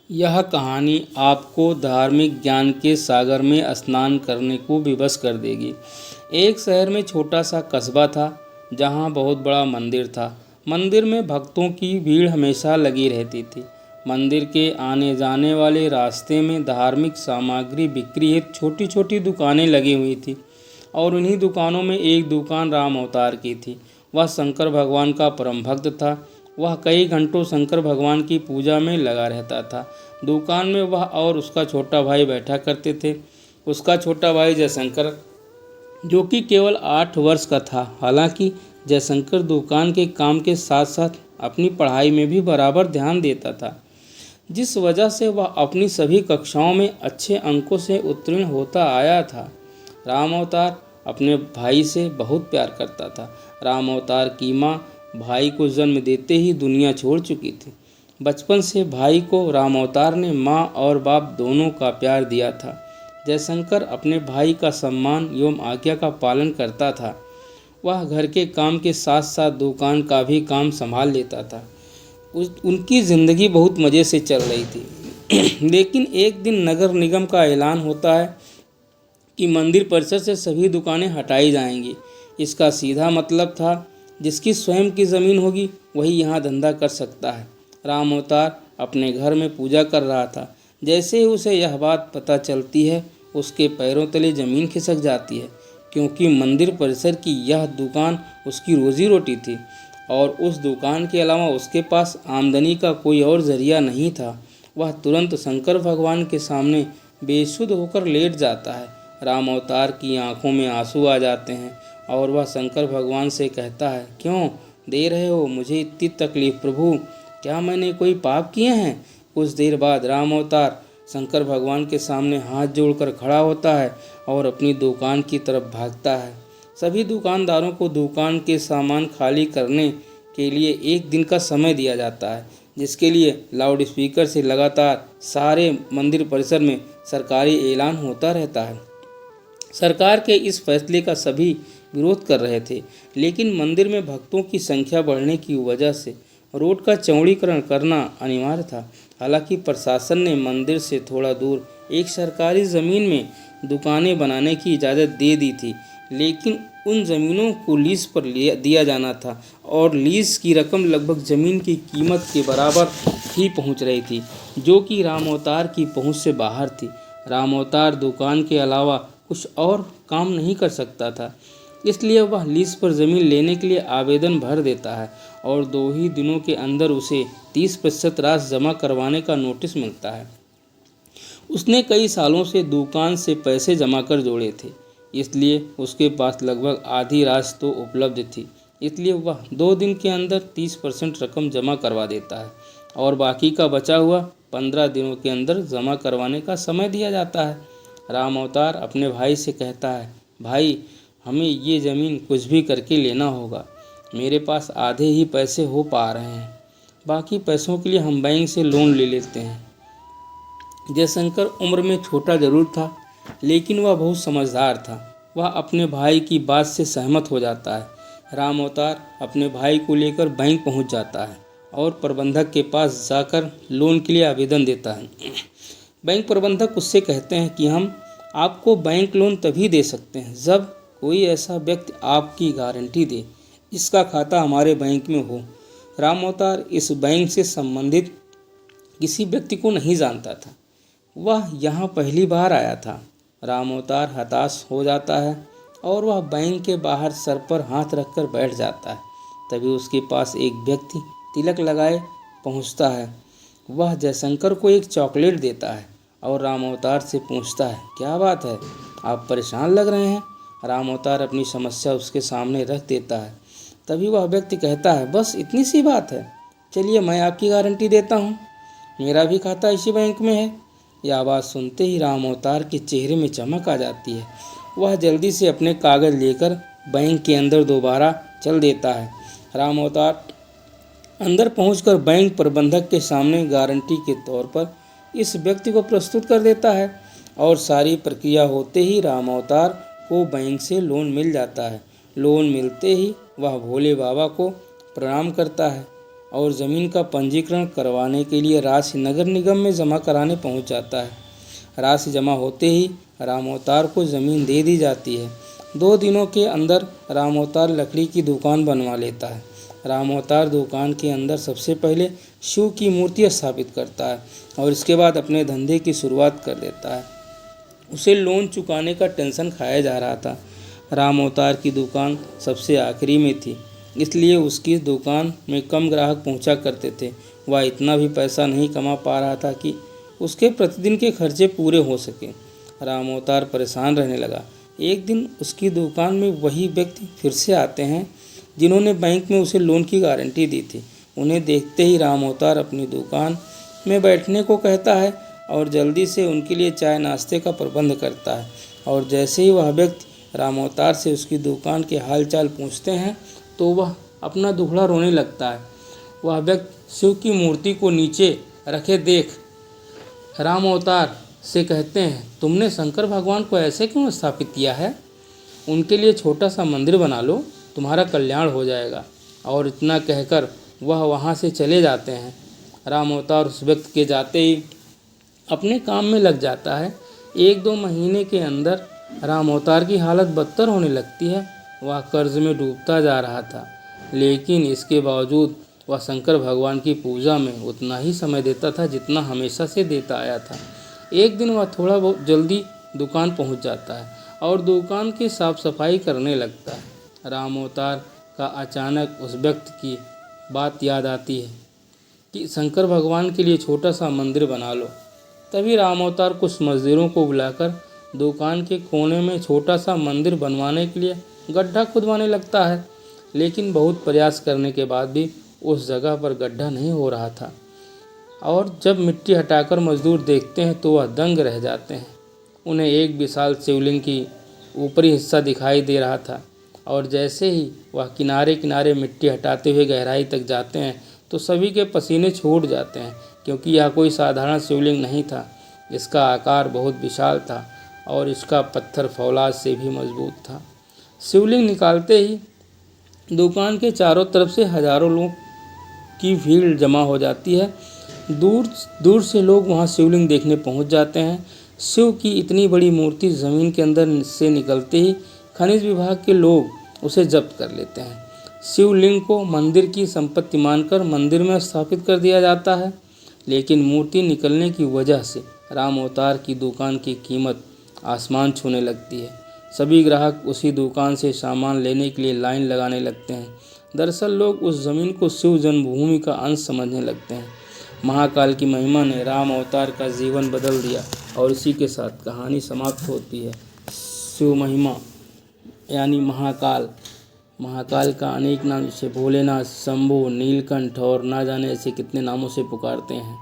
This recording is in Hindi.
यह कहानी आपको धार्मिक ज्ञान के सागर में स्नान करने को विवश कर देगी। एक शहर में छोटा सा कस्बा था जहाँ बहुत बड़ा मंदिर था। मंदिर में भक्तों की भीड़ हमेशा लगी रहती थी। मंदिर के आने जाने वाले रास्ते में धार्मिक सामग्री बिक्री हेतु छोटी छोटी दुकानें लगी हुई थी और उन्हीं दुकानों में एक दुकान राम अवतार की थी। वह शंकर भगवान का परम भक्त था। वह कई घंटों शंकर भगवान की पूजा में लगा रहता था। दुकान में वह और उसका छोटा भाई बैठा करते थे। उसका छोटा भाई जयशंकर, जो कि केवल 8 वर्ष का था। हालांकि जयशंकर दुकान के काम के साथ साथ अपनी पढ़ाई में भी बराबर ध्यान देता था, जिस वजह से वह अपनी सभी कक्षाओं में अच्छे अंकों से उत्तीर्ण होता आया था। राम अवतार अपने भाई से बहुत प्यार करता था। राम अवतार की माँ भाई को जन्म देते ही दुनिया छोड़ चुकी थी। बचपन से भाई को राम अवतार ने माँ और बाप दोनों का प्यार दिया था। जयशंकर अपने भाई का सम्मान एवं आज्ञा का पालन करता था। वह घर के काम के साथ साथ दुकान का भी काम संभाल लेता था। उनकी ज़िंदगी बहुत मज़े से चल रही थी। लेकिन एक दिन नगर निगम का ऐलान होता है कि मंदिर परिसर से सभी दुकानें हटाई जाएंगी। इसका सीधा मतलब था, जिसकी स्वयं की ज़मीन होगी वही यहाँ धंधा कर सकता है। राम अवतार अपने घर में पूजा कर रहा था। जैसे ही उसे यह बात पता चलती है, उसके पैरों तले ज़मीन खिसक जाती है, क्योंकि मंदिर परिसर की यह दुकान उसकी रोजी रोटी थी और उस दुकान के अलावा उसके पास आमदनी का कोई और जरिया नहीं था। वह तुरंत शंकर भगवान के सामने बेसुध होकर लेट जाता है। राम अवतार की आंखों में आंसू आ जाते हैं और वह शंकर भगवान से कहता है, क्यों दे रहे हो मुझे इतनी तकलीफ प्रभु? क्या मैंने कोई पाप किए हैं? कुछ देर बाद राम अवतार शंकर भगवान के सामने हाथ जोड़कर खड़ा होता है और अपनी दुकान की तरफ भागता है। सभी दुकानदारों को दुकान के सामान खाली करने के लिए एक दिन का समय दिया जाता है, जिसके लिए लाउड स्पीकर से लगातार सारे मंदिर परिसर में सरकारी ऐलान होता रहता है। सरकार के इस फैसले का सभी विरोध कर रहे थे, लेकिन मंदिर में भक्तों की संख्या बढ़ने की वजह से रोड का चौड़ीकरण करना अनिवार्य था। हालांकि प्रशासन ने मंदिर से थोड़ा दूर एक सरकारी ज़मीन में दुकानें बनाने की इजाज़त दे दी थी, लेकिन उन ज़मीनों को लीज पर दिया जाना था और लीज की रकम लगभग ज़मीन की कीमत के बराबर ही पहुंच रही थी, जो कि राम अवतार की पहुंच से बाहर थी। राम अवतार दुकान के अलावा कुछ और काम नहीं कर सकता था, इसलिए वह लीज पर ज़मीन लेने के लिए आवेदन भर देता है और 2 ही दिनों के अंदर उसे 30% राशि जमा करवाने का नोटिस मिलता है। उसने कई सालों से दुकान से पैसे जमा कर जोड़े थे, इसलिए उसके पास लगभग आधी राशि तो उपलब्ध थी। इसलिए वह 2 दिन के अंदर 30% रकम जमा करवा देता है और बाकी का बचा हुआ 15 दिनों के अंदर जमा करवाने का समय दिया जाता है। राम अवतार अपने भाई से कहता है, भाई हमें ये ज़मीन कुछ भी करके लेना होगा। मेरे पास आधे ही पैसे हो पा रहे हैं, बाकी पैसों के लिए हम बैंक से लोन ले लेते हैं। जयशंकर उम्र में छोटा जरूर था, लेकिन वह बहुत समझदार था। वह अपने भाई की बात से सहमत हो जाता है। राम अवतार अपने भाई को लेकर बैंक पहुंच जाता है और प्रबंधक के पास जाकर लोन के लिए आवेदन देता है। बैंक प्रबंधक उससे कहते हैं कि हम आपको बैंक लोन तभी दे सकते हैं जब कोई ऐसा व्यक्ति आपकी गारंटी दे जिसका खाता हमारे बैंक में हो। राम अवतार इस बैंक से संबंधित किसी व्यक्ति को नहीं जानता था। वह यहाँ पहली बार आया था। राम अवतार हताश हो जाता है और वह बैंक के बाहर सर पर हाथ रखकर बैठ जाता है। तभी उसके पास एक व्यक्ति तिलक लगाए पहुँचता है। वह जयशंकर को एक चॉकलेट देता है और राम अवतार से पूछता है, क्या बात है, आप परेशान लग रहे हैं? राम अवतार अपनी समस्या उसके सामने रख देता है। तभी वह व्यक्ति कहता है, बस इतनी सी बात है, चलिए मैं आपकी गारंटी देता हूँ, मेरा भी खाता इसी बैंक में है। यह आवाज़ सुनते ही राम अवतार के चेहरे में चमक आ जाती है। वह जल्दी से अपने कागज़ लेकर बैंक के अंदर दोबारा चल देता है। राम अवतार अंदर पहुंचकर बैंक प्रबंधक के सामने गारंटी के तौर पर इस व्यक्ति को प्रस्तुत कर देता है और सारी प्रक्रिया होते ही राम अवतार को बैंक से लोन मिल जाता है। लोन मिलते ही वह भोले बाबा को प्रणाम करता है और ज़मीन का पंजीकरण करवाने के लिए राशि नगर निगम में जमा कराने पहुंच जाता है। राशि जमा होते ही राम अवतार को ज़मीन दे दी जाती है। 2 दिनों के अंदर राम अवतार लकड़ी की दुकान बनवा लेता है। राम अवतार दुकान के अंदर सबसे पहले शिव की मूर्ति स्थापित करता है और इसके बाद अपने धंधे की शुरुआत कर देता है। उसे लोन चुकाने का टेंशन खाया जा रहा था। राम अवतार की दुकान सबसे आखिरी में थी, इसलिए उसकी दुकान में कम ग्राहक पहुंचा करते थे। वह इतना भी पैसा नहीं कमा पा रहा था कि उसके प्रतिदिन के खर्चे पूरे हो सके। राम अवतार परेशान रहने लगा। एक दिन उसकी दुकान में वही व्यक्ति फिर से आते हैं जिन्होंने बैंक में उसे लोन की गारंटी दी थी। उन्हें देखते ही राम अवतार अपनी दुकान में बैठने को कहता है और जल्दी से उनके लिए चाय नाश्ते का प्रबंध करता है। और जैसे ही वह व्यक्ति राम अवतार से उसकी दुकान के हालचाल पूछते हैं तो वह अपना दुखड़ा रोने लगता है। वह व्यक्ति शिव की मूर्ति को नीचे रखे देख राम अवतार से कहते हैं, तुमने शंकर भगवान को ऐसे क्यों स्थापित किया है? उनके लिए छोटा सा मंदिर बना लो, तुम्हारा कल्याण हो जाएगा। और इतना कहकर वह वहाँ से चले जाते हैं। राम अवतार उस व्यक्ति के जाते ही अपने काम में लग जाता है। 1-2 महीने के अंदर राम अवतार की हालत बदतर होने लगती है। वह कर्ज में डूबता जा रहा था, लेकिन इसके बावजूद वह शंकर भगवान की पूजा में उतना ही समय देता था जितना हमेशा से देता आया था। एक दिन वह थोड़ा बहुत जल्दी दुकान पहुंच जाता है और दुकान की साफ सफाई करने लगता है। राम अवतार का अचानक उस व्यक्ति की बात याद आती है कि शंकर भगवान के लिए छोटा सा मंदिर बना लो। तभी राम अवतार कुछ मजदूरों को बुलाकर दुकान के कोने में छोटा सा मंदिर बनवाने के लिए गड्ढा खुदवाने लगता है। लेकिन बहुत प्रयास करने के बाद भी उस जगह पर गड्ढा नहीं हो रहा था और जब मिट्टी हटाकर मजदूर देखते हैं तो वह दंग रह जाते हैं। उन्हें एक विशाल शिवलिंग की ऊपरी हिस्सा दिखाई दे रहा था और जैसे ही वह किनारे किनारे मिट्टी हटाते हुए गहराई तक जाते हैं तो सभी के पसीने छूट जाते हैं, क्योंकि यह कोई साधारण शिवलिंग नहीं था। इसका आकार बहुत विशाल था और इसका पत्थर फौलाद से भी मजबूत था। शिवलिंग निकालते ही दुकान के चारों तरफ से हजारों लोग की भीड़ जमा हो जाती है। दूर दूर से लोग वहां शिवलिंग देखने पहुंच जाते हैं। शिव की इतनी बड़ी मूर्ति ज़मीन के अंदर से निकलते ही खनिज विभाग के लोग उसे जब्त कर लेते हैं। शिवलिंग को मंदिर की संपत्ति मानकर मंदिर में स्थापित कर दिया जाता है, लेकिन मूर्ति निकलने की वजह से राम अवतार की दुकान की कीमत आसमान छूने लगती है। सभी ग्राहक उसी दुकान से सामान लेने के लिए लाइन लगाने लगते हैं। दरअसल लोग उस ज़मीन को शिव जन्मभूमि का अंश समझने लगते हैं। महाकाल की महिमा ने राम अवतार का जीवन बदल दिया और इसी के साथ कहानी समाप्त होती है। शिव महिमा यानी महाकाल, महाकाल का अनेक नाम, जैसे भोलेनाथ, शंभू, नीलकंठ और ना जाने ऐसे कितने नामों से पुकारते हैं।